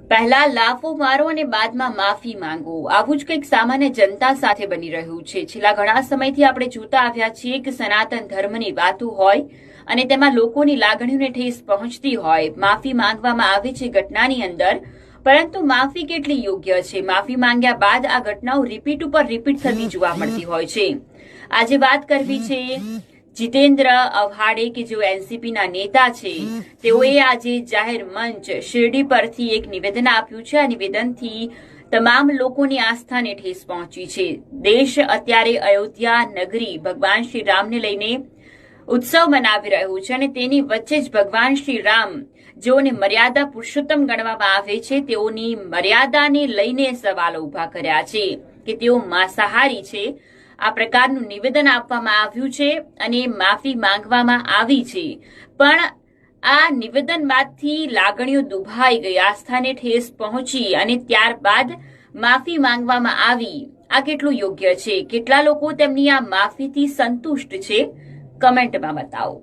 પહેલા લાફો મારો અને બાદમાં માફી માંગો, આવું જ કંઈક સામાન્ય જનતા સાથે બની રહ્યું છે। છેલ્લા ઘણા સમયથી આપણે જોતા આવ્યા છીએ કે સનાતન ધર્મની વાતો હોય અને તેમાં લોકોની લાગણીઓને ઠેસ પહોંચતી હોય, માફી માંગવામાં આવે છે ઘટનાની અંદર, પરંતુ માફી કેટલી યોગ્ય છે? માફી માંગ્યા બાદ આ ઘટનાઓ રિપીટ ઉપર રિપીટ થતી જોવા મળતી હોય છે। આજે વાત કરવી છે જીતેન્દ્ર અવહાડે કે જેઓ એનસીપીના નેતા છે, તેઓએ આજે જાહેર મંચ શિરડી પરથી એક નિવેદન આપ્યું છે। આ નિવેદનથી તમામ લોકોની આસ્થાને ઠેસ પહોંચી છે। દેશ અત્યારે અયોધ્યા નગરી ભગવાન શ્રી રામને લઈને ઉત્સવ મનાવી રહ્યું છે અને તેની વચ્ચે જ ભગવાન શ્રી રામ જેઓને મર્યાદા પુરુષોત્તમ ગણવામાં આવે છે, તેઓની મર્યાદાને લઈને સવાલો ઉભા કર્યા છે કે તેઓ માંસાહારી છે। આ પ્રકારનું નિવેદન આપવામાં આવ્યું છે અને માફી માંગવામાં આવી છે, પણ આ નિવેદન બાદથી લાગણીઓ દુભાઈ ગઈ, આસ્થાને ઠેસ પહોંચી અને ત્યારબાદ માફી માંગવામાં આવી। આ કેટલું યોગ્ય છે? કેટલા લોકો તેમની આ માફીથી સંતુષ્ટ છે? કમેન્ટમાં બતાવો।